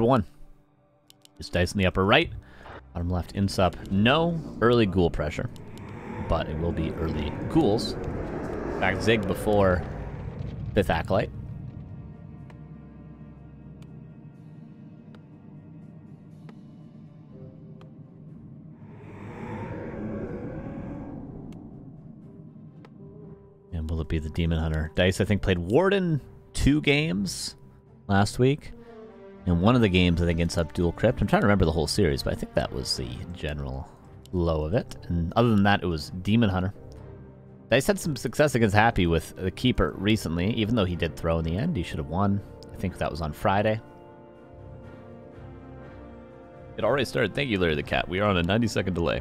1. Just Dice in the upper right. Bottom left, insup. No early ghoul pressure. But it will be early ghouls. Back Zig before 5th Acolyte. And will it be the Demon Hunter? Dice, I think, played Warden 2 games last week. And one of the games, I think, insup Dual Crypt. I'm trying to remember the whole series, but I think that was the general low of it. And other than that, it was Demon Hunter. Dice had some success against Happy with the Keeper recently, even though he did throw in the end. He should have won. I think that was on Friday. It already started. Thank you, Larry the Cat. We are on a 90-second delay.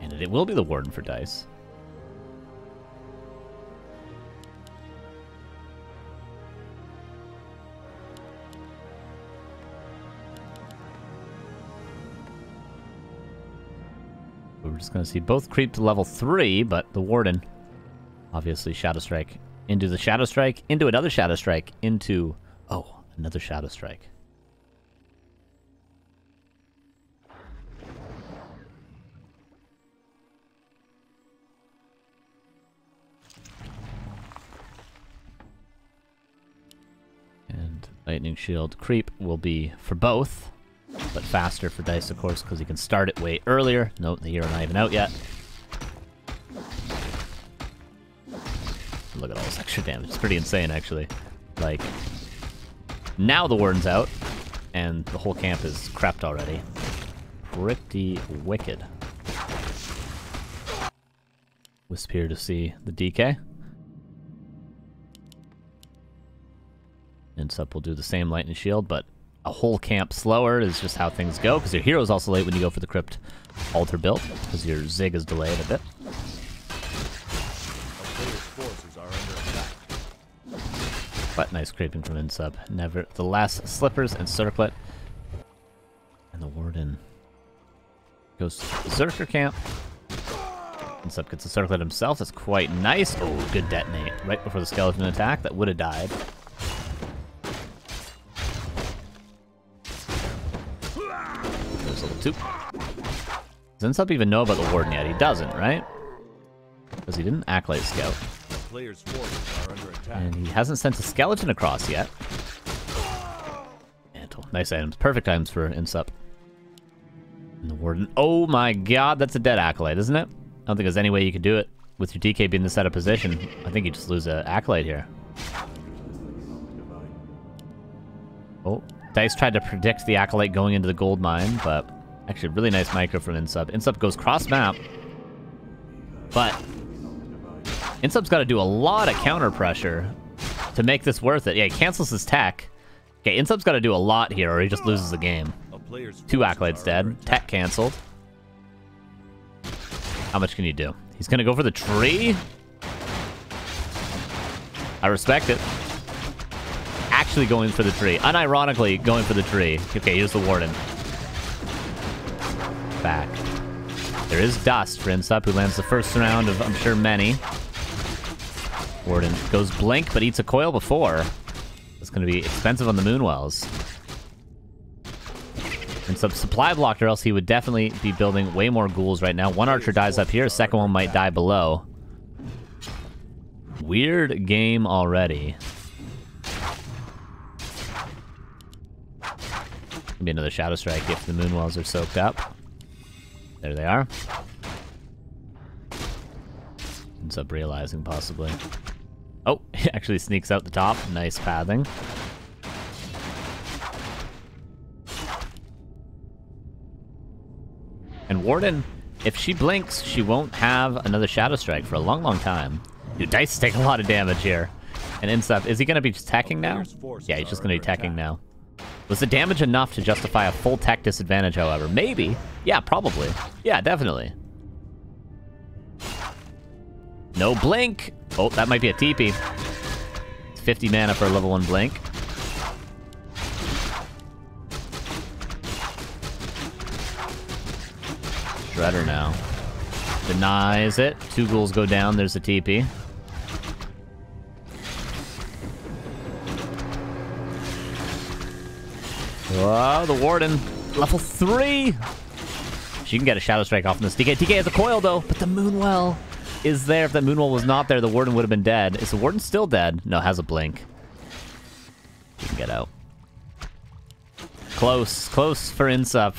And it will be the Warden for Dice. We're just going to see both creep to level 3, but the Warden, obviously, Shadow Strike into the Shadow Strike, into another Shadow Strike, into, oh, another Shadow Strike. And Lightning Shield creep will be for both. But faster for Dice, of course, because he can start it way earlier. Note, the hero not even out yet. Look at all this extra damage. It's pretty insane, actually. Like, now the Warden's out, and the whole camp is crept already. Pretty wicked. Wisp here to see the DK. Insup will do the same Lightning Shield, but a whole camp slower is just how things go, because your hero's also late when you go for the Crypt Altar build, because your Zig is delayed a bit. But nice creeping from Insup. Nevertheless, Slippers and Circlet. And the Warden goes to Berserker camp. Insup gets a Circlet himself. That's quite nice. Oh, good detonate. Right before the Skeleton attack. That would have died. Level 2. Does Insup even know about the Warden yet? He doesn't, right? Because he didn't Acolyte Scout. And he hasn't sent a Skeleton across yet. Mantle. Nice items. Perfect items for Insup. And the Warden. Oh my god, that's a dead Acolyte, isn't it? I don't think there's any way you could do it with your DK being in the setup position. I think you just lose an Acolyte here. Oh. Dice tried to predict the Acolyte going into the gold mine, but actually really nice micro from Insup. Insup goes cross map, but Insup's got to do a lot of counter pressure to make this worth it. Yeah, he cancels his tech. Okay, Insup's got to do a lot here or he just loses the game. 2 Acolytes dead. Tech canceled. How much can you do? He's going to go for the tree? I respect it. Actually going for the tree. Unironically going for the tree. Okay, here's the Warden. Back. There is Dust for Insup, who lands the first round of, I'm sure, many. Warden goes Blink, but eats a coil before. It's going to be expensive on the Moonwells. Insup supply blocked, or else he would definitely be building way more ghouls right now. One archer dies up here, second one might die below. Weird game already. Be another Shadow Strike if the Moonwells are soaked up. There they are. Insup realizing, possibly. Oh, he actually sneaks out the top. Nice pathing. And Warden, if she blinks, she won't have another Shadow Strike for a long, long time. Dude, Dice take a lot of damage here. And Insup, is he going to be just teching now? Yeah, he's just going to be teching now. Was the damage enough to justify a full tech disadvantage, however? Maybe. Yeah, probably. Yeah, definitely. No blink. Oh, that might be a TP. It's 50 mana for a level 1 blink. Shredder now. Denies it. 2 ghouls go down. There's a TP. Whoa, the Warden. Level 3! She can get a Shadow Strike off in this. TK has a coil, though, but the Moonwell is there. If that Moonwell was not there, the Warden would have been dead. Is the Warden still dead? No, has a blink. She can get out. Close for Insup.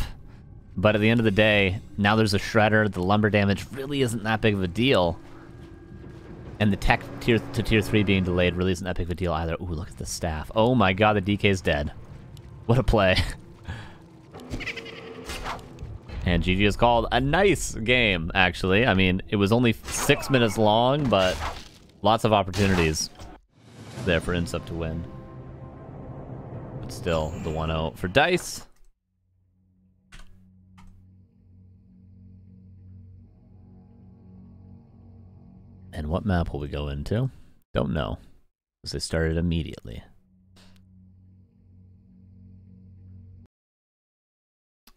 But at the end of the day, now there's a Shredder. The lumber damage really isn't that big of a deal. And the tech tier 3 being delayed really isn't that big of a deal either. Ooh, look at the staff. Oh my god, the DK's dead. What a play. And GG is called a nice game, actually. I mean, it was only 6 minutes long, but lots of opportunities there for Insup to win. But still, the 1-0 for Dise. And what map will we go into? Don't know, because they started immediately.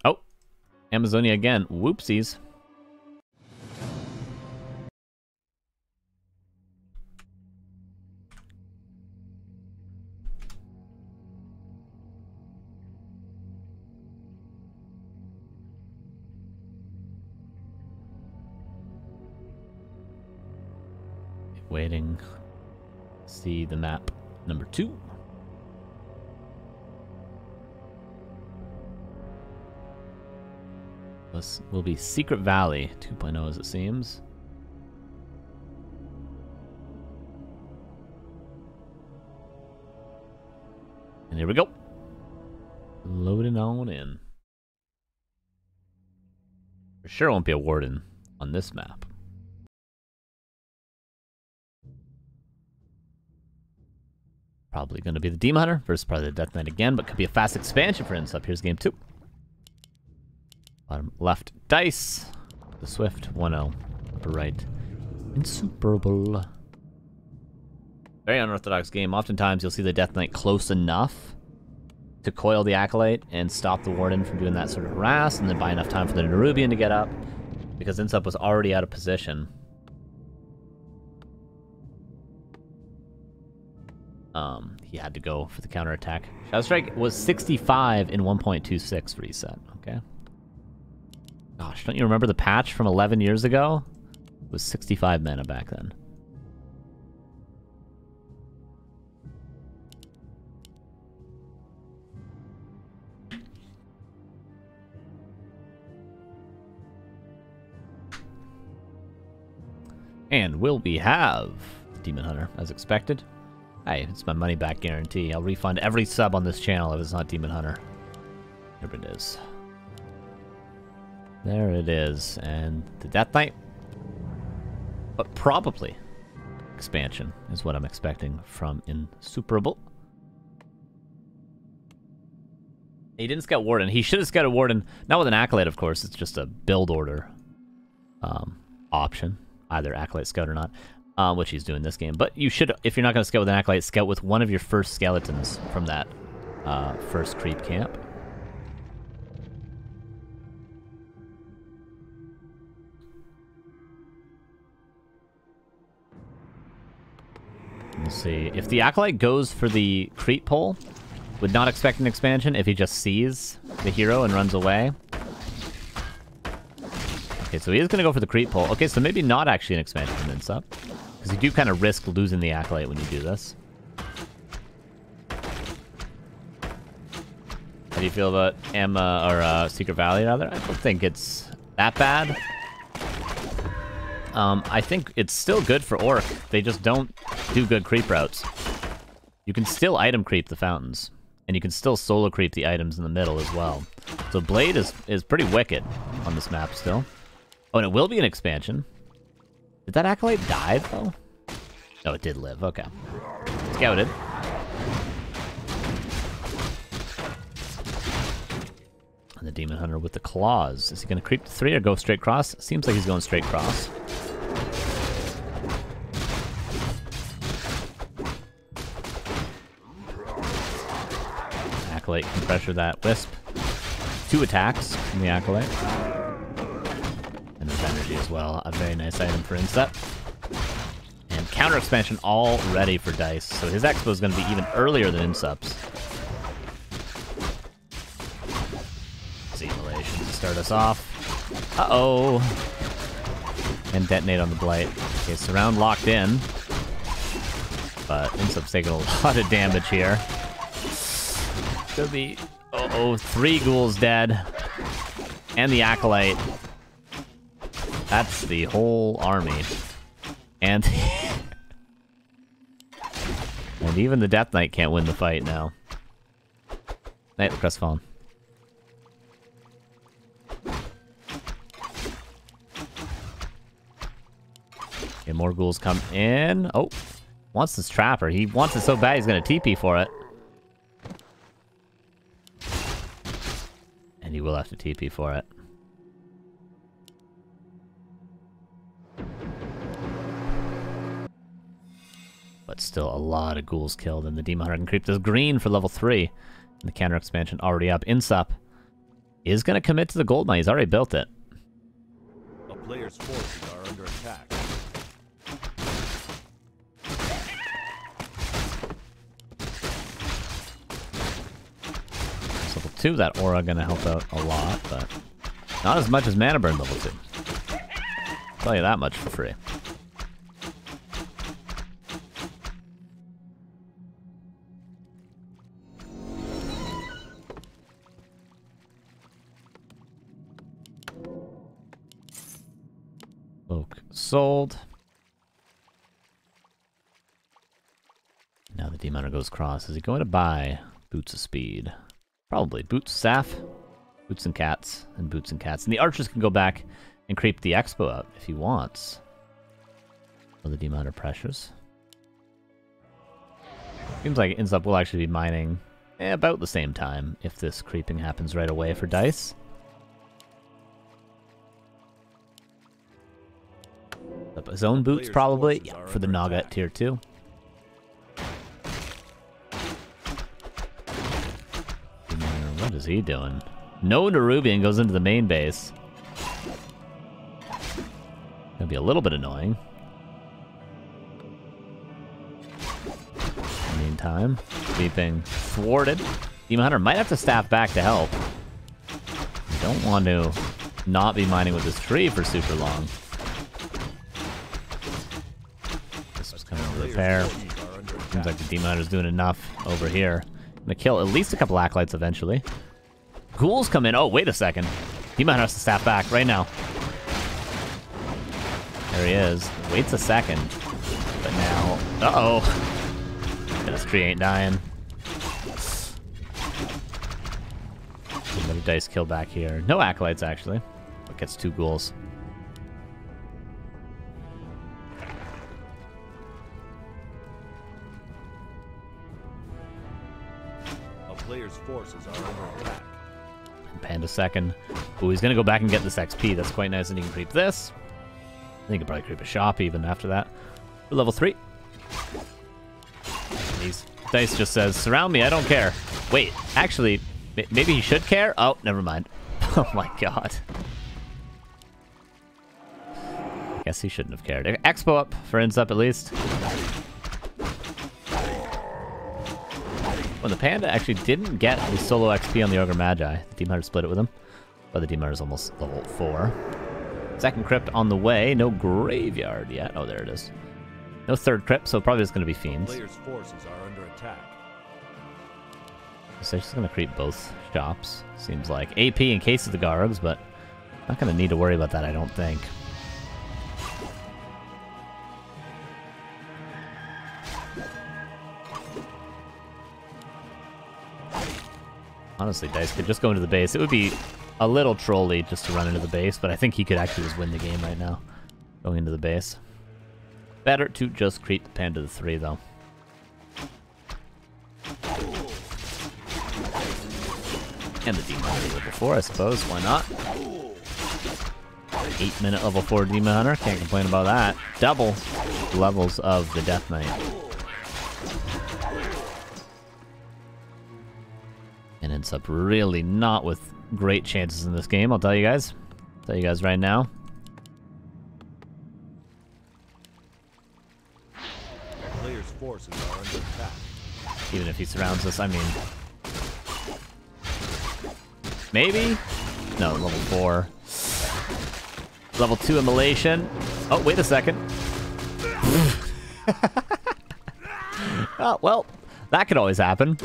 Oh, Amazonia again. Whoopsies. Waiting. See the map number 2. This will be Secret Valley 2.0 as it seems. And here we go. Loading on in. For sure won't be a Warden on this map. Probably going to be the Demon Hunter versus probably the Death Knight again, but could be a fast expansion for Insup. Here's game 2. Bottom left, Dise. The Swift, 1-0. Upper right, Insuperable. Very unorthodox game. Oftentimes you'll see the Death Knight close enough to coil the Acolyte and stop the Warden from doing that sort of harass, and then buy enough time for the Nerubian to get up, because Insup was already out of position. He had to go for the counterattack. Shadow Strike was 65 in 1.26 reset, okay? Gosh, don't you remember the patch from 11 years ago? It was 65 mana back then. And will we have Demon Hunter, as expected? Hey, it's my money back guarantee. I'll refund every sub on this channel if it's not Demon Hunter. Here it is. There it is. And the Death Knight. But probably expansion is what I'm expecting from Insuperable. He didn't scout Warden. He should have scouted Warden. Not with an Acolyte, of course. It's just a build order option. Either Acolyte Scout or not. Which he's doing this game. But you should, if you're not going to scout with an Acolyte, scout with one of your first skeletons from that first creep camp. Let's see. If the Acolyte goes for the creep pole, would not expect an expansion if he just sees the hero and runs away. Okay, so he is going to go for the creep pole. Okay, so maybe not actually an expansion from Insup. Because you do kind of risk losing the Acolyte when you do this. How do you feel about Secret Valley, rather? I don't think it's that bad. I think it's still good for Orc. They just don't do good creep routes. You can still item creep the fountains. And you can still solo creep the items in the middle as well. So Blade is pretty wicked on this map still. Oh, and it will be an expansion. Did that Acolyte die, though? No, it did live. Okay. Scouted. And the Demon Hunter with the claws. Is he going to creep to 3 or go straight cross? Seems like he's going straight cross. Acolyte can pressure that Wisp. 2 attacks from the Acolyte. And there's energy as well. A very nice item for Insup. And counter expansion all ready for Dise. So his expo is going to be even earlier than Insup's. start us off. Uh-oh. And detonate on the Blight. Okay, surround locked in. But iNSUPERABLE's taking a lot of damage here. Could be... Uh-oh, 3 ghouls dead. And the Acolyte. That's the whole army. And... and even the Death Knight can't win the fight now. Night, Crestfallen. Okay, more ghouls come in. Oh, wants this Trapper. He wants it so bad he's gonna TP for it. And he will have to TP for it. But still a lot of ghouls killed, and the Demon Hunter can creep this green for level 3. And the counter expansion already up. iNSUP is going to commit to the gold mine. He's already built it. A player's forces are under attack. Level 2, that aura going to help out a lot, but not as much as Mana Burn level 2. I'll tell you that much for free. Oak sold. Now the Demon Hunter goes cross. Is he going to buy Boots of Speed? Probably. Boots, Staff, Boots and Cats, and Boots and Cats. And the Archers can go back and creep the Expo out if he wants. For the Demon Hunter pressures. Seems like iNSUPERABLE will actually be mining about the same time if this creeping happens right away for Dise. His own boots, probably. Yeah, for the Naga at tier 2. What is he doing? No Nerubian goes into the main base. Gonna be a little bit annoying. In the meantime, sweeping thwarted. Demon Hunter might have to staff back to help. You don't want to not be mining with this tree for super long. Repair. Seems like the Demon Hunter's doing enough over here. Gonna kill at least a couple Acolytes eventually. Ghouls come in. Oh, wait a second. Demon Hunter has to staff back right now. There he is. Waits a second. But now... Uh-oh. This tree ain't dying. Another Dise kill back here. No Acolytes, actually. But gets 2 ghouls. Player's forces are under attack. Panda second. Ooh, he's gonna go back and get this XP. That's quite nice, and he can creep this. I think he can probably creep a shop even after that. For level 3. And Dise just says, surround me, I don't care. Wait, actually, maybe he should care? Oh, never mind. Oh my god. Guess he shouldn't have cared. Expo up for iNSUPERABLE at least. When the Panda actually didn't get the solo XP on the Ogre Magi, the Demon Hunter split it with him, but the Demon Hunter's almost level 4. Second crypt on the way, no graveyard yet. Oh, there it is. No third crypt, so probably it's going to be Fiends. Player's forces are under attack. So she's going to creep both shops, seems like. AP in case of the Gargs, but not going to need to worry about that, I don't think. Honestly, Dise could just go into the base. It would be a little trolly just to run into the base, but I think he could actually just win the game right now, going into the base. Better to just creep the Panda to 3, though. And the Demon Hunter level 4, I suppose. Why not? 8-minute level 4 Demon Hunter. Can't complain about that. Double the levels of the Death Knight. And iNSUPERABLE really not with great chances in this game, I'll tell you guys. Tell you guys right now. Player's forces are under attack. Even if he surrounds us, I mean... Maybe? No, level 4. Level 2 immolation. Oh, wait a second. Oh, well, that could always happen.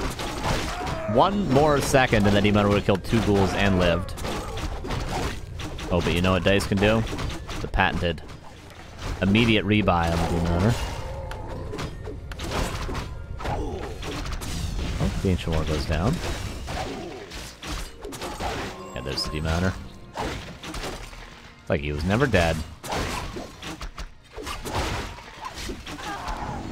One more second and then Demon Hunter would have killed 2 ghouls and lived. Oh, but you know what Dise can do? The patented immediate rebuy on the Demon Hunter. Oh, the Ancient War goes down. Yeah, there's the Demon Hunter. Like he was never dead.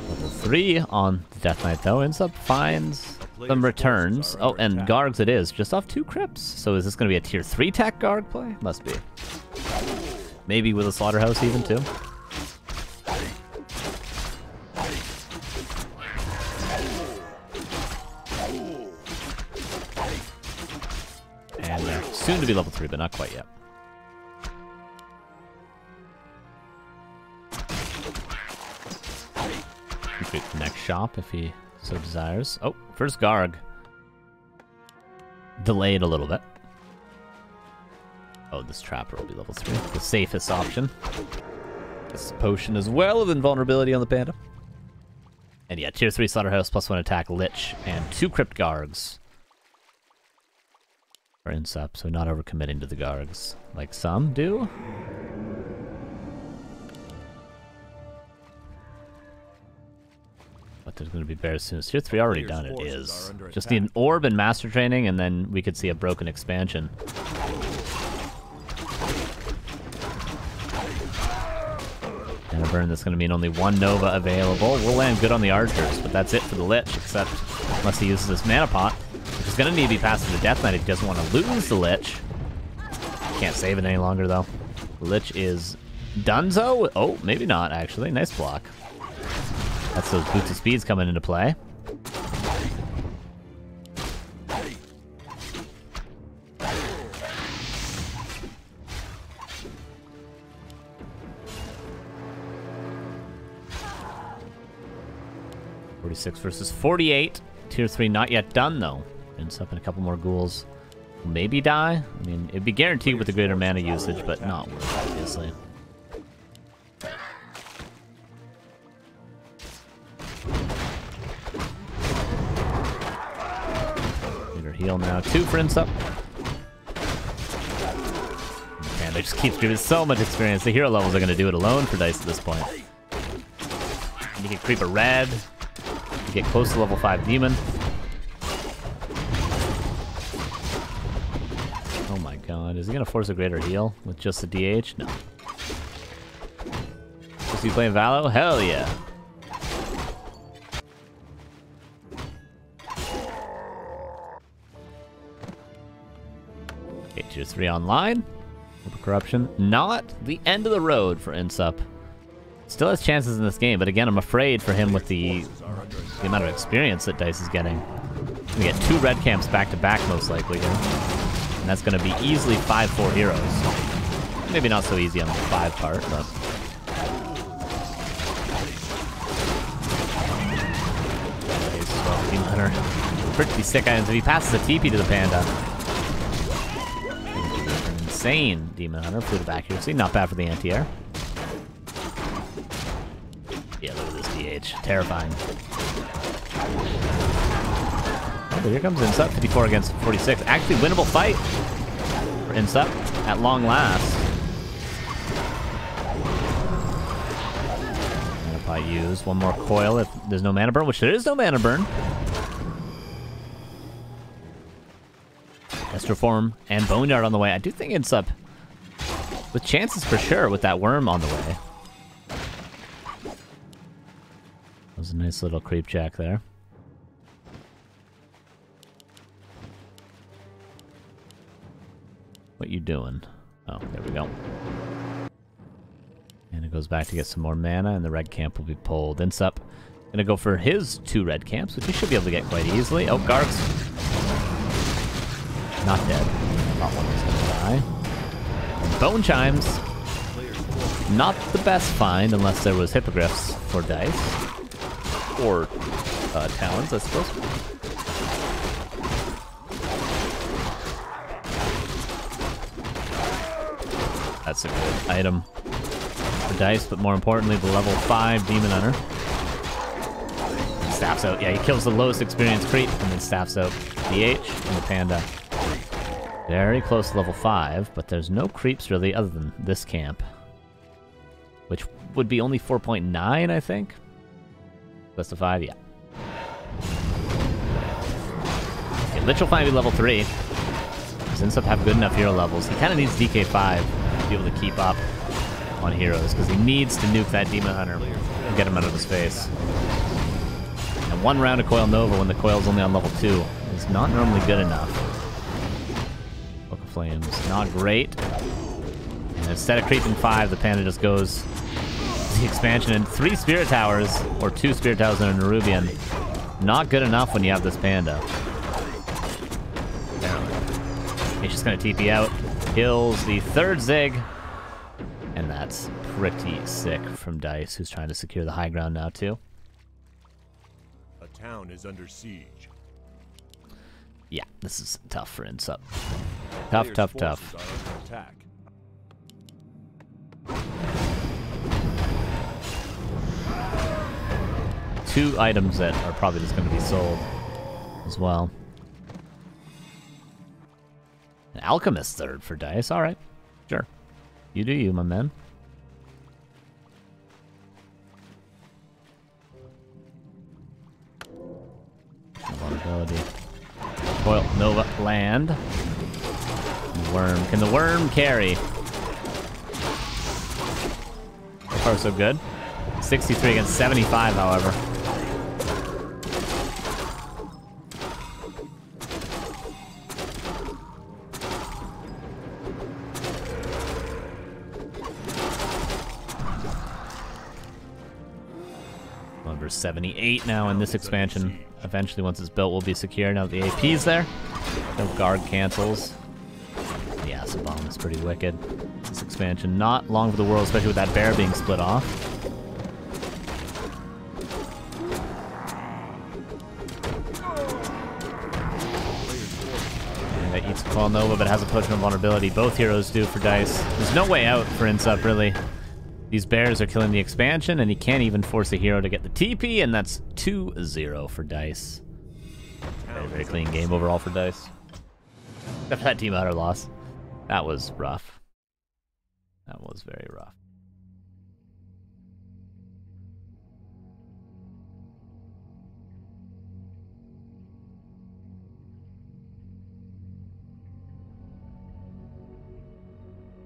Level 3 on the Death Knight though. iNSUP finds some returns. Oh, and Gargs it is, just off 2 crypts. So is this going to be a tier 3 tech Garg play? Must be. Maybe with a Slaughterhouse even too. And soon to be level 3, but not quite yet. Create the next shop if he so desires. Oh, first Garg. Delayed a little bit. Oh, this Trapper will be level 3. The safest option. This potion as well of invulnerability on the Panda. And yeah, tier 3 Slaughterhouse plus 1 attack Lich and 2 Crypt Gargs. For iNSUP, so not overcommitting to the Gargs like some do. But there's going to be bears soon. Tier 3 already done, it is. Just need an orb and master training, and then we could see a broken expansion. And a burn that's going to mean only 1 Nova available. We'll land good on the Archers, but that's it for the Lich, except unless he uses this Mana Pot, which is going to need to be passed to the Death Knight if he doesn't want to lose the Lich. Can't save it any longer, though. The Lich is donezo? Oh, maybe not, actually. Nice block. That's those boots of speeds coming into play. .46 versus 48. Tier 3 not yet done, though. iNSUP and a couple more ghouls. Maybe die? I mean, it'd be guaranteed with the greater mana usage, but not worth it, obviously. Heal now. 2 for iNSUP. Man, they just keep giving so much experience. The hero levels are going to do it alone for Dise at this point. And you can creep a red. You get close to level 5 demon. Oh my god. Is he going to force a greater heal with just the DH? No. Is he playing Valo? Hell yeah. Okay, tier 3 online. Corruption. Not the end of the road for iNSUP. Still has chances in this game, but again, I'm afraid for him with the amount of experience that Dise is getting. We get 2 red camps back to back, most likely here. And that's going to be easily 5-4 heroes. Maybe not so easy on the 5 part, but... Demon Hunter. Pretty sick items. If he passes a TP to the Panda. Insane Demon Hunter. Flew to back here. See, not bad for the anti-air. Yeah, look at this DH. Terrifying. Oh, but here comes iNSUP. 54 against 46. Actually winnable fight for iNSUP at long last. Mana Pot used. 1 more coil if there's no mana burn, which there is no mana burn. Astroform and Boneyard on the way. I do think iNSUP with chances for sure with that worm on the way. That was a nice little creep jack there. What you doing? Oh, there we go. And it goes back to get some more mana, and the red camp will be pulled. iNSUP gonna go for his 2 red camps, which he should be able to get quite easily. Oh, Gargs. Not dead. I thought one was gonna die. Bone Chimes. Not the best find unless there was Hippogriffs for Dise. Or Talons, I suppose. That's a good item for Dise, but more importantly, the level 5 Demon Hunter. Staffs out. Yeah, he kills the lowest experience creep and then staffs out DH and the Panda. Very close to level 5, but there's no creeps really other than this camp. Which would be only 4.9, I think. Plus the 5, yeah. Okay, Lich will finally be level 3. Does iNSUP have good enough hero levels? He kind of needs DK5 to be able to keep up on heroes, because he needs to nuke that Demon Hunter and get him out of his face. And one round of Coil Nova when the coil's only on level 2 is not normally good enough. Book of Flames, not great. And instead of creeping 5, the Panda just goes to the expansion and 3 Spirit Towers, or 2 Spirit Towers and a Nerubian. Not good enough when you have this Panda. He's just going to TP out, kills the 3rd Zig, and that's pretty sick from Dise, who's trying to secure the high ground now too. A town is under siege. Yeah, this is tough for iNSUP. Tough, tough, tough. Attack. 2 items that are probably just going to be sold as well. An Alchemist 3rd for Dise. All right, sure. You do you, my man. Vulnerability. Coil Nova land. Worm. Can the worm carry? So far, so good. 63 against 75, however. Number 78 now in this expansion. Eventually, once it's built, will be secure. Now the AP's there. No guard cancels. The acid bomb is pretty wicked. This expansion, not long for the world, especially with that bear being split off. And that eats Coil Nova, but has a potion of vulnerability. Both heroes do for Dise. There's no way out for iNSUP, really. These bears are killing the expansion, and he can't even force a hero to get the TP, and that's 2-0 for Dise. Very, very clean game overall for Dise. Except for that Team Hunter loss. That was rough. That was very rough.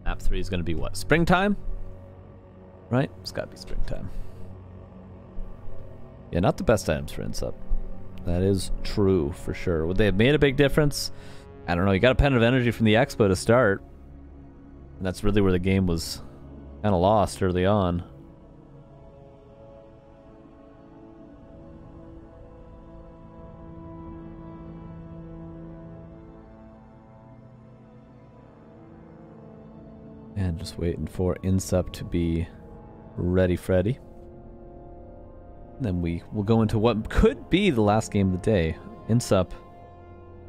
Map 3 is going to be what? Springtime? Right? It's got to be springtime. Yeah, not the best items for iNSUP. That is true, for sure. Would they have made a big difference? I don't know. You got a Pen of Energy from the Expo to start. And that's really where the game was kind of lost early on. And just waiting for iNSUP to be ready, Freddy. Then we will go into what could be the last game of the day. iNSUP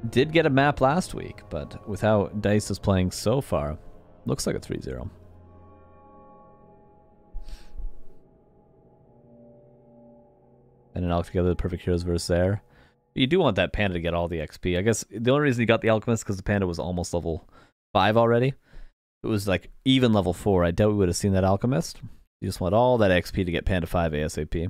did get a map last week, but with how Dise is playing so far, looks like a 3-0. And an Alch together, the perfect heroes versus there. You do want that Panda to get all the XP. I guess the only reason he got the Alchemist is because the Panda was almost level 5 already. If it was like even level 4, I doubt we would have seen that Alchemist. You just want all that XP to get Panda 5 ASAP.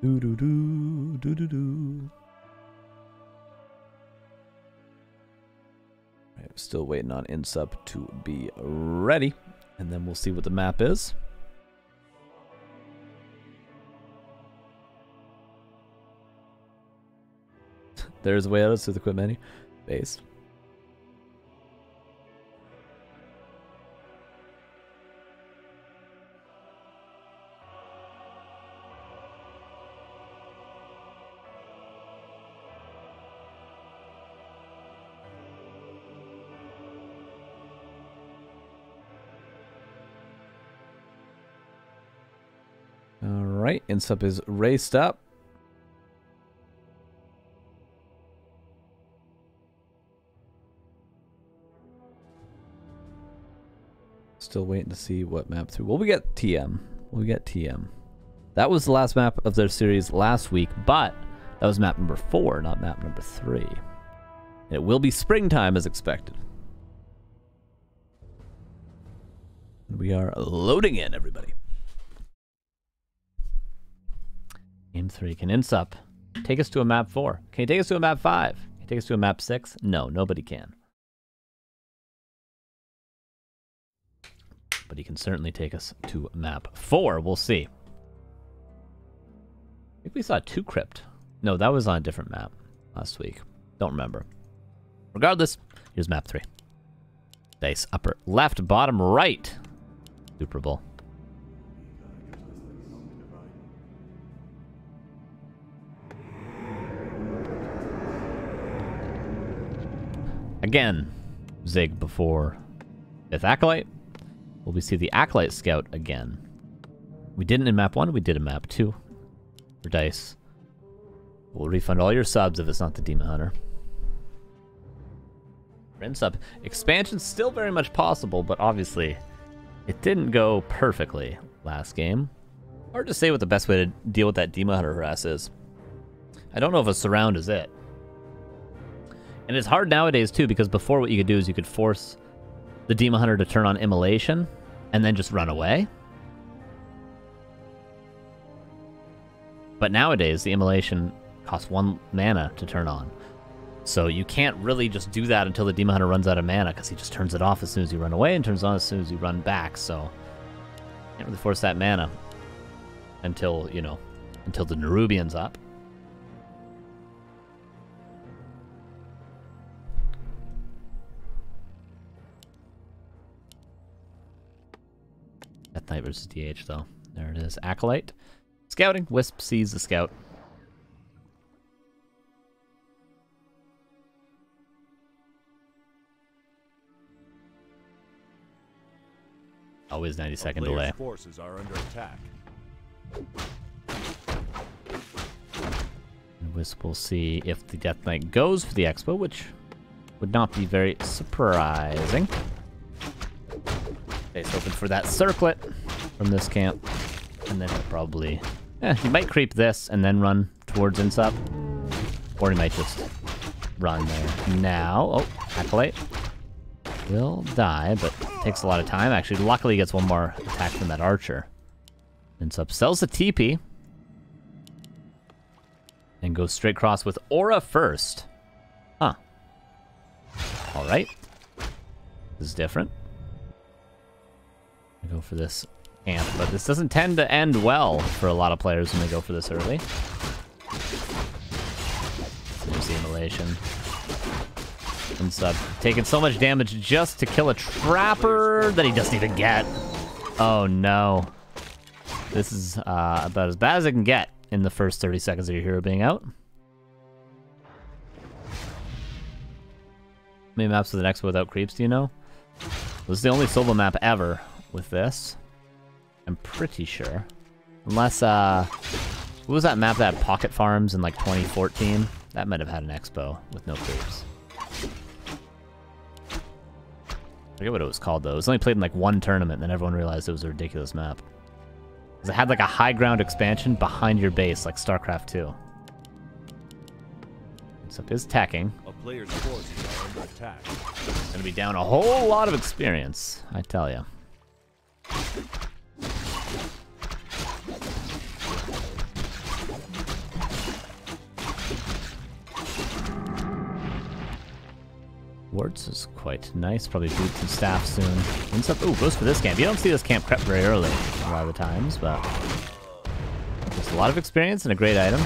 Do-do-do, do-do-do. Right, still waiting on iNSUP to be ready, and then we'll see what the map is. There's a way out through the quit menu. Based. Alright, iNSUP is raced up. still waiting to see what map 3. Well, we get TM. We get TM. That was the last map of their series last week, but that was map number 4, not map number 3. It will be springtime as expected. We are loading in, everybody. Game 3. Can INSUP take us to a map 4? Can he take us to a map 5? Can he take us to a map 6? No, nobody can. But he can certainly take us to map 4. We'll see. I think we saw 2 crypt. No, that was on a different map last week. Don't remember. Regardless, here's map 3. Dice upper left, bottom right. Super Bowl. Again, Zig before 5th Acolyte. Will we see the Acolyte Scout again? We didn't in map 1, we did in map 2. For Dice. We'll refund all your subs if it's not the Demon Hunter. For INSUP, expansion's still very much possible, but obviously it didn't go perfectly last game. Hard to say what the best way to deal with that Demon Hunter harass is. I don't know if a surround is it. And it's hard nowadays too, because before what you could do is you could force the Demon Hunter to turn on Immolation and then just run away. But nowadays, the Immolation costs 1 mana to turn on. So you can't really just do that until the Demon Hunter runs out of mana, because he just turns it off as soon as you run away and turns on as soon as you run back. So you can't really force that mana until, you know, until the Nerubian's up. Death Knight versus DH, though. There it is. Acolyte. Scouting. Wisp sees the scout. Always 90-second delay. Forces are under attack. And Wisp will see if the Death Knight goes for the Expo, which would not be very surprising. He's hoping for that circlet from this camp. And then he'll probably... he might creep this and then run towards INSUP. Or he might just run there. Now... Oh, Acolyte will die, but takes a lot of time. Actually, luckily he gets 1 more attack from that archer. INSUP sells the TP. And goes straight cross with Aura first. Huh. Alright. This is different. I go for this camp, but this doesn't tend to end well for a lot of players when they go for this early. There's the Immolation. INSUP taking so much damage just to kill a Trapper that he doesn't even get. Oh no. This is about as bad as it can get in the first 30 seconds of your hero being out. How many maps with an Expo without creeps, do you know? This is the only solo map ever with this. I'm pretty sure. Unless, what was that map that had pocket farms in like 2014? That might have had an Expo with no creeps. I forget what it was called though. It was only played in like 1 tournament, and then everyone realized it was a ridiculous map. Because it had like a high ground expansion behind your base, like StarCraft 2. INSUP is tacking. A player's forces are under attack. Gonna be down a whole lot of experience, I tell ya. Wards is quite nice. Probably boots and staff soon. INSUP, ooh, goes for this camp. You don't see this camp prep very early a lot of the times, but there's a lot of experience and a great item.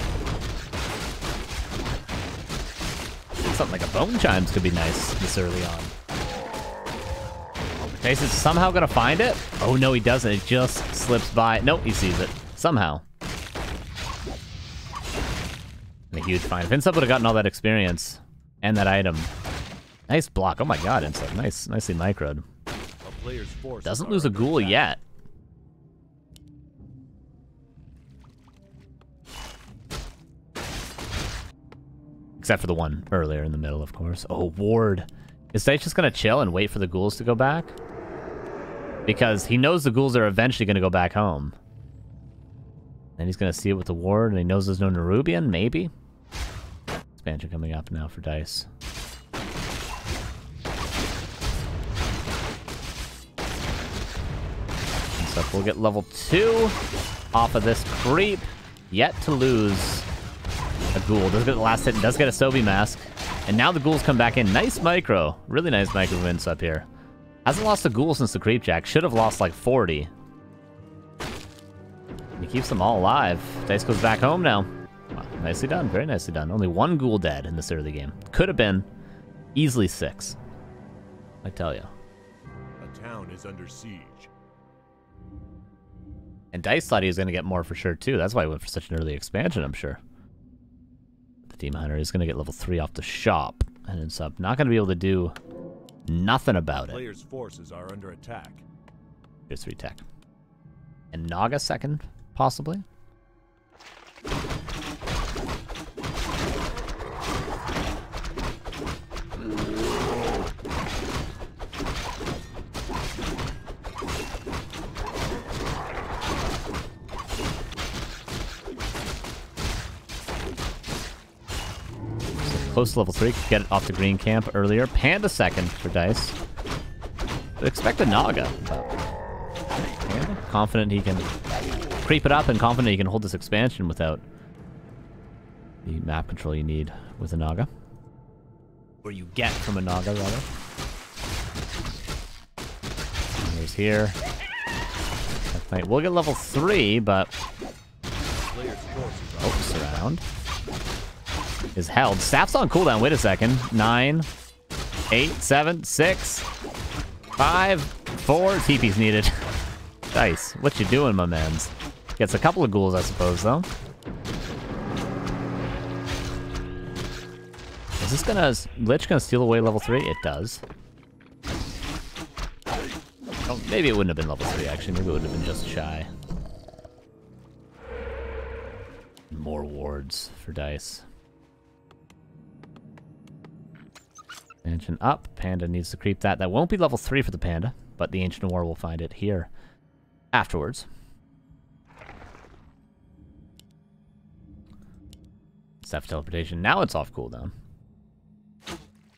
Something like a Bone Chimes could be nice this early on. Dice is somehow gonna find it? Oh no, he doesn't. It just slips by. Nope, he sees it. Somehow. And a huge find. If INSUP would have gotten all that experience and that item. Nice block. Oh my god, INSUP. Nicely microed. Doesn't lose a ghoul yet. Except for the one earlier in the middle, of course. Oh, Ward. Is Dice just gonna chill and wait for the ghouls to go back? Because he knows the ghouls are eventually going to go back home. And he's going to see it with the ward, and he knows there's no Nerubian, maybe? Expansion coming up now for Dise. So we'll get level 2 off of this creep. Yet to lose a ghoul. Does get the last hit and does get a Sobi mask. And now the ghouls come back in. Nice micro. Really nice micro wins up here. Hasn't lost a ghoul since the creep jack. Should have lost like 40. He keeps them all alive. Dise goes back home now. Wow, nicely done. Very nicely done. Only 1 ghoul dead in this early game. Could have been easily 6. I tell you. A town is under siege. And Dise thought he was going to get more for sure, too. That's why he went for such an early expansion, I'm sure. The Demon Hunter is going to get level 3 off the shop. And it's up. Not going to be able to do nothing about it. Players' forces are under attack. Here's 3 tech. And Naga second, possibly. Close to level 3, could get it off the green camp earlier. Panda second for Dise. But expect a Naga. Panda, confident he can creep it up and confident he can hold this expansion without the map control you need with a Naga. Or you get from a Naga, rather. And there's here. We'll get level 3, but... Oh, surround. Is held. Staff's on cooldown. Wait a second. 9, 8, 7, 6, 5, 4. TP's needed. Dise, what you doing, my mans? Gets a couple of ghouls, I suppose, though. Is this gonna... Lich gonna steal away level 3? It does. Oh, maybe it wouldn't have been level 3, actually. Maybe it would have been just shy. More wards for Dise. Expansion up. Panda needs to creep that. That won't be level 3 for the Panda, but the Ancient War will find it here afterwards. Staff teleportation. Now it's off cooldown.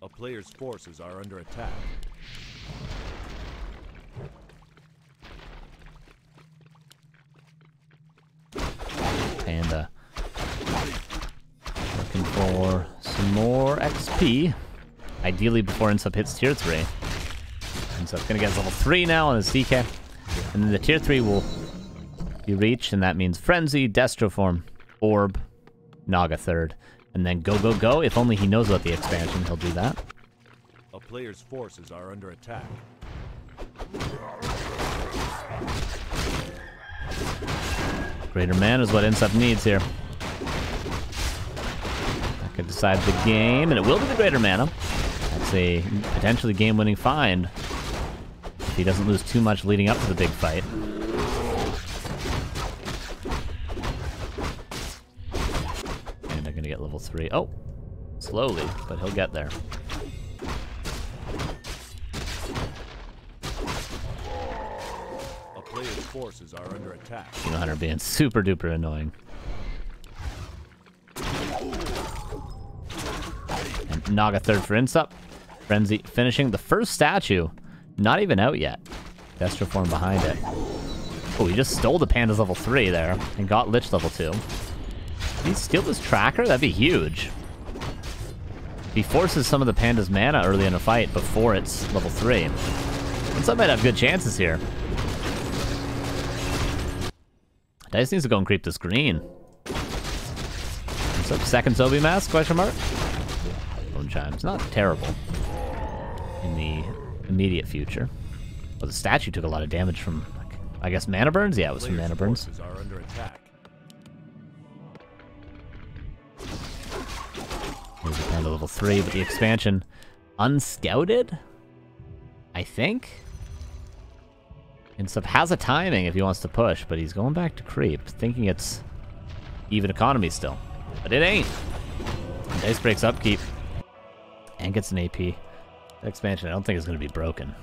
A player's forces are under attack. Panda looking for some more XP. Ideally before INSUP hits tier 3. INSUP's gonna get level 3 now on his CK. And then the tier 3 will be reached, and that means Frenzy, Destroform, Orb, Naga third. And then go, go, go. If only he knows about the expansion, he'll do that. A player's forces are under attack. Greater mana is what INSUP needs here. That could decide the game, and it will be the greater mana. That's a potentially game-winning find if he doesn't lose too much leading up to the big fight. And they're gonna get level 3. Oh, slowly, but he'll get there. A player's forces are under attack. Demon Hunter being super duper annoying. And Naga third for INSUP. Frenzy finishing the first statue. Not even out yet. Destroform behind it. Oh, he just stole the Panda's level 3 there and got Lich level 2. Did he steal this tracker? That'd be huge. He forces some of the Panda's mana early in a fight before it's level 3. INSUP might have good chances here. Dise needs to go and creep this green. INSUP second Sobi mask, question mark? Bone chimes, not terrible in the immediate future. Well, the statue took a lot of damage from, I guess, mana burns? Yeah, it was from mana burns. Are under attack. Here's the Panda level 3, but the expansion unscouted, I think? INSUP has a timing if he wants to push, but he's going back to creep, thinking it's even economy still. But it ain't. Dise breaks upkeep and gets an AP. That expansion I don't think is going to be broken.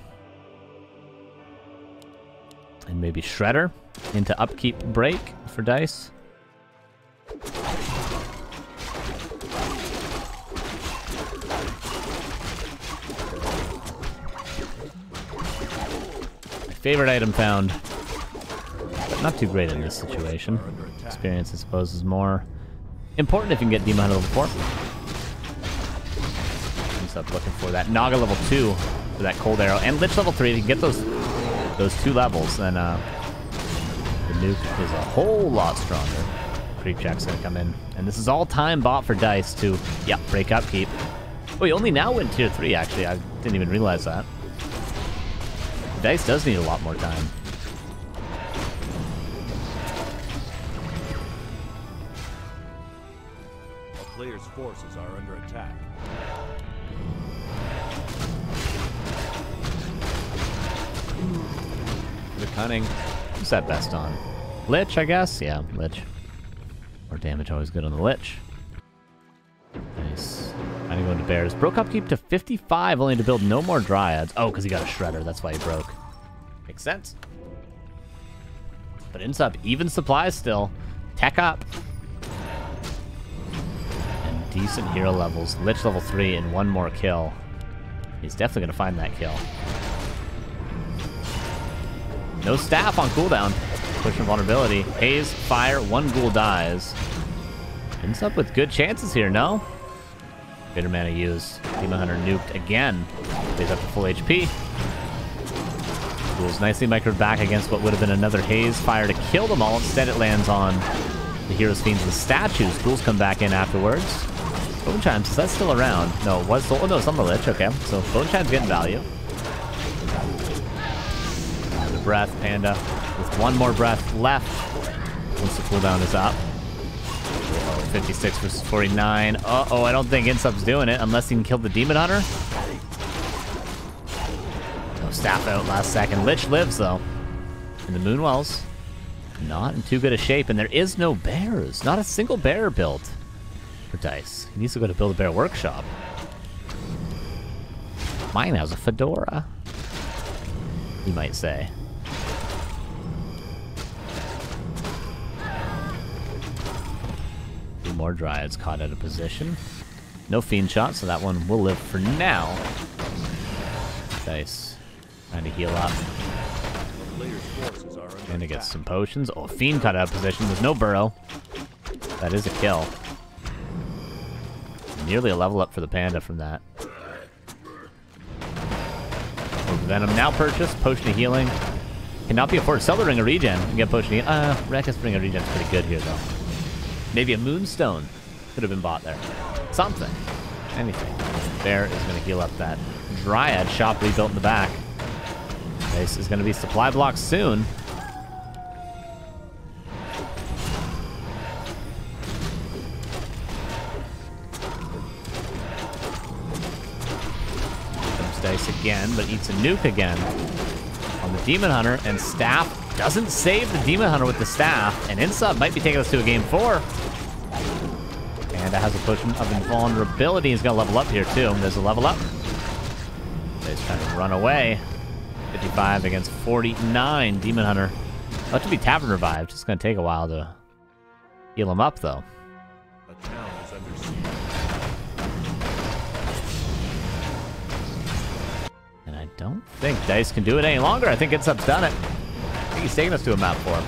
And maybe Shredder into upkeep break for Dise. My favorite item found. But not too great in this situation. Experience, I suppose, is more important if you can get Demon Hunter level 4. Up looking for that Naga level 2 for that cold arrow, and Lich level 3. If you can get those 2 levels, then the nuke is a whole lot stronger. Creep check's gonna come in, and this is all time bought for Dise to break upkeep. Oh, he only now went tier 3. Actually, I didn't even realize that. Dise does need a lot more time. A player's forces are under attack. The cunning. Who's that best on? Lich, I guess? Yeah, Lich. More damage always good on the Lich. Nice. Trying to go into bears. Broke upkeep to 55, only to build no more dryads. Oh, because he got a shredder. That's why he broke. Makes sense. But INSUP, even supplies still. Tech up. And decent hero levels. Lich level 3 and 1 more kill. He's definitely going to find that kill. No staff on cooldown. Pushing vulnerability. Haze, fire, 1 ghoul dies. INSUP with good chances here, no? Bitter mana used. Demon Hunter nuked again. Stays up to full HP. Ghouls nicely microed back against what would have been another Haze fire to kill them all. Instead it lands on the Heroes, Fiends, and Statues. Ghouls come back in afterwards. Bone Chimes, is that still around? No, it was. Oh no, it's on the Lich. Okay, so Bone Chimes getting value. Breath, Panda, with 1 more breath left once the cooldown is up. 56 versus 49. Uh-oh, I don't think INSUP's doing it unless he can kill the Demon Hunter. No staff out last second. Lich lives, though. And the Moonwells, not in too good a shape, and there is no bears. Not a single bear built for Dise. He needs to go to Build-A-Bear Workshop. Mine has a fedora, you might say. More Dryads caught out of position. No Fiend Shot, so that one will live for now. Dise trying to heal up. Trying to get some potions. Oh, Fiend caught out of position. There's no Burrow. That is a kill. Nearly a level up for the Panda from that. Venom now purchased. Potion of Healing. Cannot be afforded. Sell the Ring of Regen and get Potion of Healing. Rekka's Ring of Regen is pretty good here, though. Maybe a Moonstone could have been bought there. Something. Anything. Bear is going to heal up that Dryad shop rebuilt in the back. Dise is going to be supply blocked soon. Comes Dise again, but eats a nuke again on the Demon Hunter, and Staff doesn't save the Demon Hunter with the staff, and INSUP might be taking us to a game 4. Panda has a potion of invulnerability. He's gonna level up here too. There's a level up. He's trying to run away. 55 against 49. Demon Hunter about to be Tavern revived. It's gonna take a while to heal him up though. A town is under siege. And I don't think Dise can do it any longer. I think INSUP's done it. I think he's taking us to a map 4.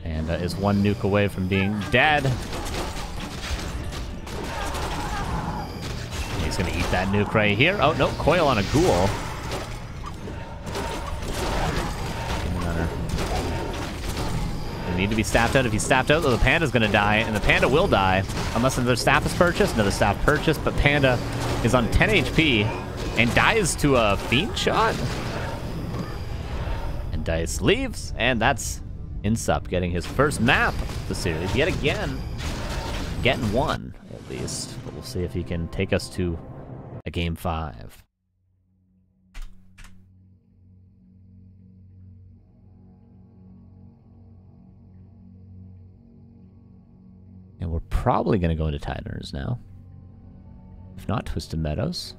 And is 1 nuke away from being dead. He's gonna eat that nuke right here. Oh, no, coil on a ghoul. They need to be staffed out. If he's staffed out, though, the Panda's gonna die, and the Panda will die. Unless another staff is purchased. Another staff purchased, but Panda is on 10 HP and dies to a Fiend Shot. And Dise leaves, and that's INSUP getting his first map of the series yet again. Getting 1, at least. But we'll see if he can take us to a game 5. And we're probably going to go into Titaners now. If not, Twisted Meadows.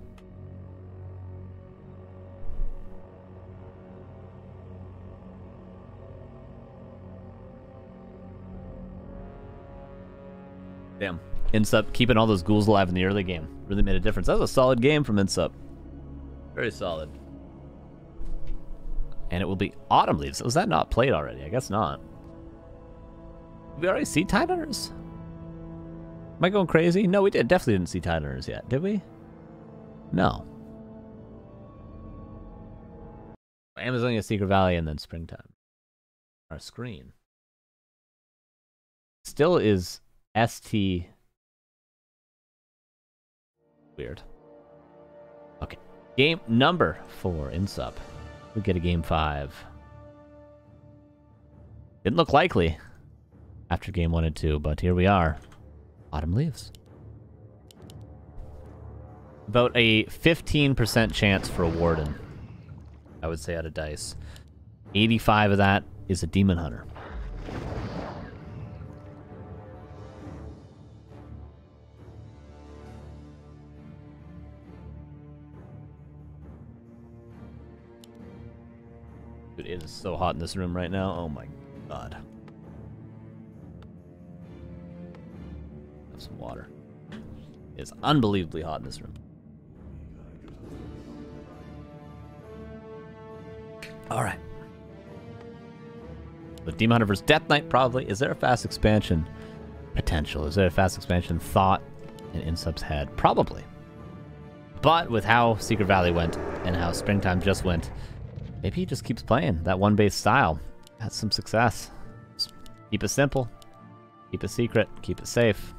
Damn. INSUP keeping all those ghouls alive in the early game. Really made a difference. That was a solid game from INSUP. Very solid. And it will be Autumn Leaves. Was that not played already? I guess not. Did we already see Tidehunters? Am I going crazy? No, we definitely didn't see Tidehunters yet, did we? No. Amazonia, Secret Valley, and then Springtime. Our screen. Still is ST. Weird. Okay. Game number 4, INSUP. We get a game 5. Didn't look likely after game 1 and 2, but here we are. Autumn Leaves. About a 15% chance for a Warden, I would say, out of Dice. 85 of that is a Demon Hunter. Dude, it is so hot in this room right now. Oh my god. Have some water. It's unbelievably hot in this room. Alright. The Demon Hunter vs. Death Knight, probably. Is there a fast expansion potential? Is there a fast expansion thought in INSUP's head? Probably. But with how Secret Valley went and how Springtime just went, maybe he just keeps playing that one-base style. Has some success. Just keep it simple. Keep it secret. Keep it safe.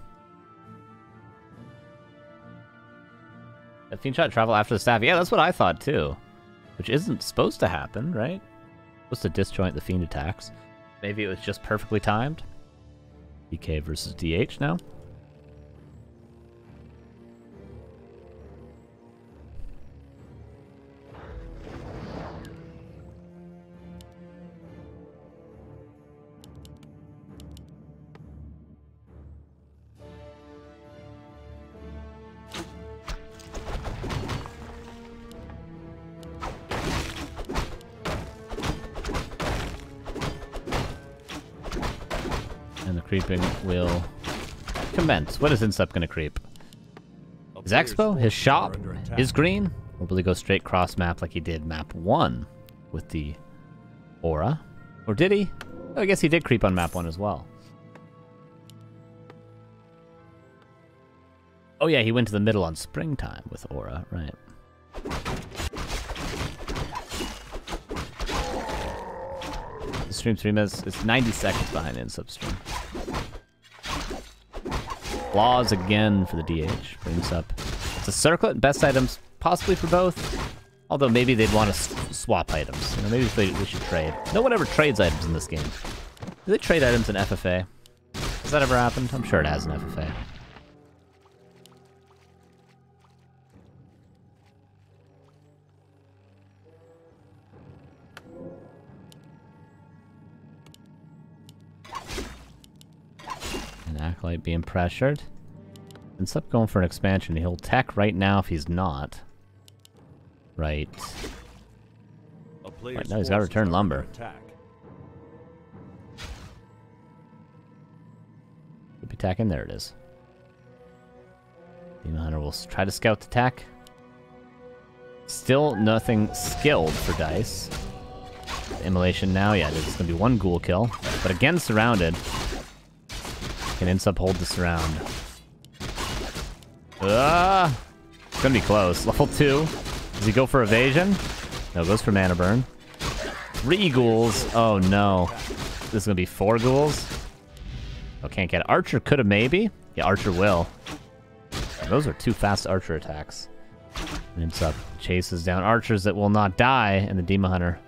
A Fiend shot travel after the staff. Yeah, that's what I thought too. Which isn't supposed to happen, right? Supposed to disjoint the Fiend attacks. Maybe it was just perfectly timed. DK versus DH now. Creeping will commence. What is INSUP going to creep? His Expo? His shop? His green? Or will he go straight cross map like he did map 1 with the aura? Or did he? Oh, I guess he did creep on map 1 as well. Oh yeah, he went to the middle on Springtime with aura, right. The stream 3 minutes. It's 90 seconds behind INSUP stream. Flaws again for the DH. Brings up. It's a circlet. Best items possibly for both. Although maybe they'd want to swap items. You know, maybe we should trade. No one ever trades items in this game. Do they trade items in FFA? Has that ever happened? I'm sure it has in FFA. Acolyte being pressured. INSUP going for an expansion. He'll tech right now if he's not. Right. Right now he's got to return lumber. Could be tacking. There it is. Demon Hunter will try to scout the tech. Still nothing skilled for Dice. The immolation now. Yeah, there's going to be one ghoul kill. But again surrounded. Can INSUP hold this round? It's gonna be close. Level 2. Does he go for evasion? No, goes for mana burn. 3 ghouls. Oh no. This is gonna be 4 ghouls. Oh, can't get it. Archer could have maybe. Yeah, Archer will. Those are 2 fast Archer attacks. And INSUP chases down archers that will not die, and the Demon Hunter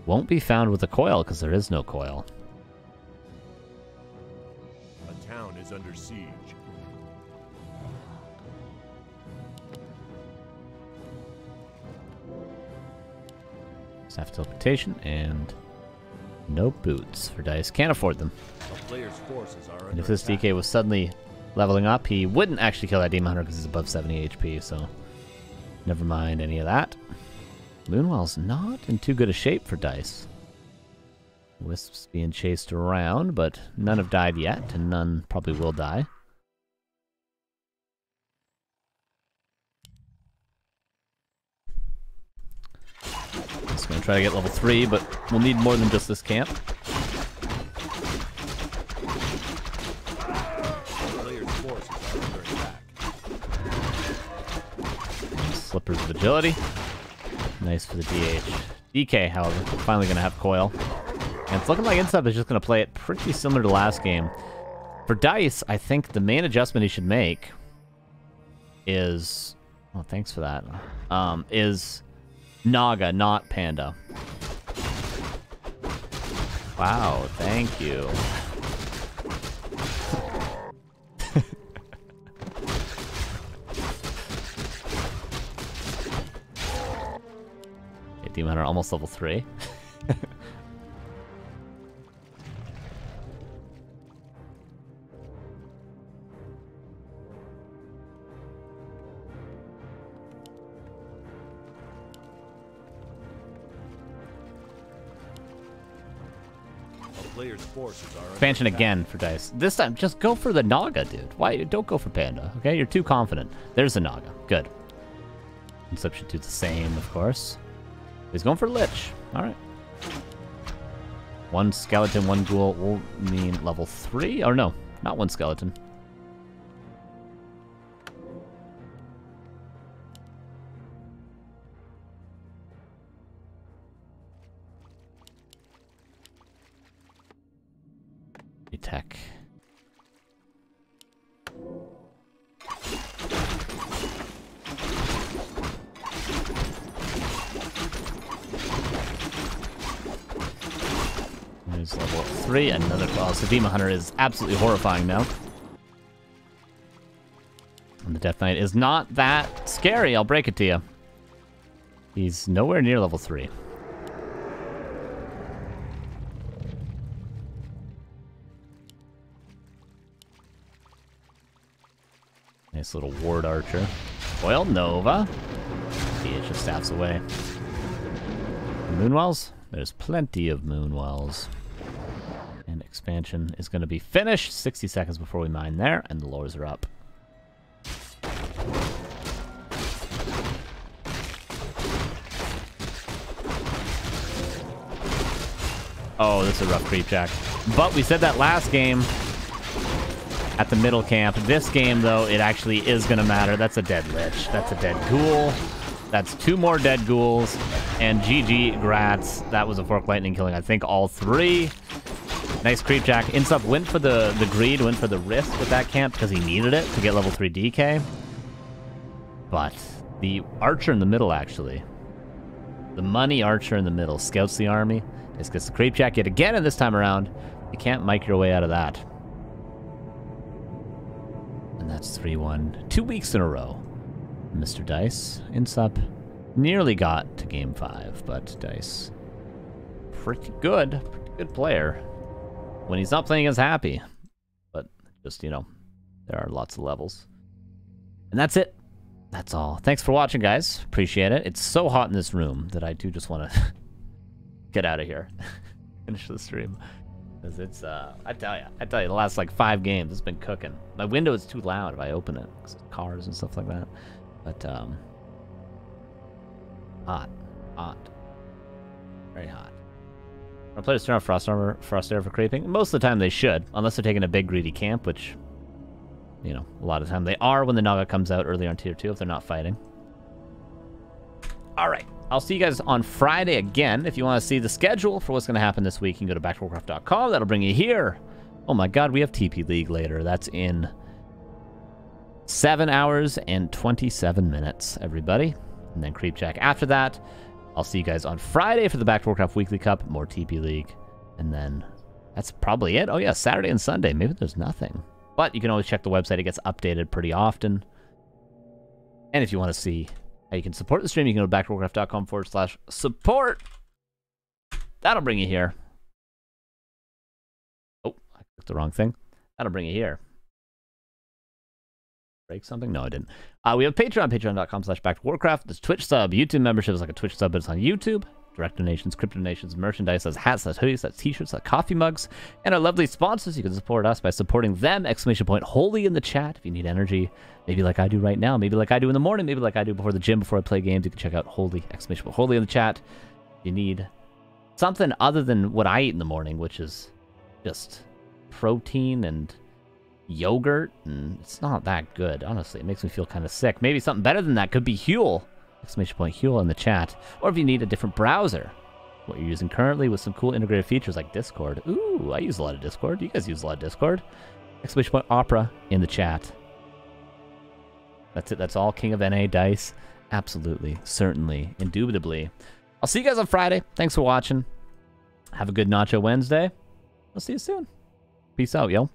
won't be found with a coil because there is no coil. Is under siege. Staff teleportation and no boots for Dice. Can't afford them. And if this DK was suddenly leveling up, he wouldn't actually kill that Demon Hunter because he's above 70 HP, so never mind any of that. Moonwell's not in too good a shape for Dice. Wisps being chased around, but none have died yet, and none probably will die. Just gonna try to get level 3, but we'll need more than just this camp. Slippers of agility. Nice for the DH. DK, however, finally gonna have coil. And it's looking like iNSUP is just gonna play it pretty similar to last game. For Dise, I think the main adjustment he should make is... Oh, thanks for that. Is Naga, not Panda. Wow, thank you. Okay, Demon Hunter almost level 3. Expansion again for Dise. This time, just go for the Naga, dude. Why? Don't go for Panda, okay? You're too confident. There's the Naga. Good. iNSUP should do the same, of course. He's going for Lich. All right. One skeleton, one ghoul will mean level 3. Or no, not one skeleton. Tech. There's level 3, another class. The Demon Hunter is absolutely horrifying now. And the Death Knight is not that scary, I'll break it to you. He's nowhere near level 3. Nice little ward archer. Oil Nova. DH just staffs away. Moonwells? There's plenty of Moonwells. And expansion is going to be finished 60 seconds before we mine there, and the lures are up. Oh, this is a rough creep jack. But we said that last game at the middle camp. This game, though, it actually is going to matter. That's a dead Lich. That's a dead Ghoul. That's 2 more dead Ghouls. And GG, Grats. That was a Fork Lightning killing, I think, all 3. Nice creep jack. iNSUP went for the greed, went for the risk with that camp because he needed it to get level 3 DK. But the archer in the middle, actually. The money archer in the middle scouts the army. Just gets the creep jack yet again, and this time around, you can't mic your way out of that. And that's 3-1. 2 weeks in a row. Mr. Dise. iNSUP nearly got to game 5, but Dise, pretty good player. When he's not playing as happy. But just, you know, there are lots of levels. And that's it. That's all. Thanks for watching, guys. Appreciate it. It's so hot in this room that I do just want to get out of here. Finish the stream. Because it's, I tell you, the last, like, 5 games, it's been cooking. My window is too loud if I open it. Because of cars and stuff like that. But, hot. Very hot. Our players turn off Frost Air for creeping. Most of the time they should, unless they're taking a big greedy camp, which, you know, a lot of the time they are when the Naga comes out earlier on Tier 2 if they're not fighting. Alright, I'll see you guys on Friday again. If you want to see the schedule for what's going to happen this week, you can go to backtowarcraft.com. That'll bring you here. Oh my god, we have TP League later. That's in 7 hours and 27 minutes, everybody. And then Creepjack after that. I'll see you guys on Friday for the Back to Warcraft Weekly Cup, more TP League. And then that's probably it. Oh yeah, Saturday and Sunday. Maybe there's nothing. But you can always check the website. It gets updated pretty often. And if you want to see how you can support the stream, you can go to backtowarcraft.com/support. That'll bring you here. Oh, I clicked the wrong thing. That'll bring you here. Break something? No, I didn't. We have Patreon, patreon.com/backtowarcraft. There's Twitch sub, YouTube membership is like a Twitch sub, but it's on YouTube. direct donations, crypto donations, merchandise, that's hats, that's hoodies, that's t-shirts, that's coffee mugs, and our lovely sponsors. You can support us by supporting them, exclamation point, holy in the chat. If you need energy, maybe like I do right now, maybe like I do in the morning, maybe like I do before the gym, before I play games, you can check out holy, exclamation point, holy in the chat. If you need something other than what I eat in the morning, which is just protein and yogurt, and it's not that good, honestly. It makes me feel kind of sick. Maybe something better than that could be Huel, exclamation point Huel in the chat. Or if you need a different browser, what you're using currently with some cool integrated features like Discord. Ooh, I use a lot of Discord. You guys use a lot of Discord. Exclamation point Opera in the chat. That's it. That's all. King of NA Dice. Absolutely. Certainly. Indubitably. I'll see you guys on Friday. Thanks for watching. Have a good Nacho Wednesday. I'll see you soon. Peace out, yo.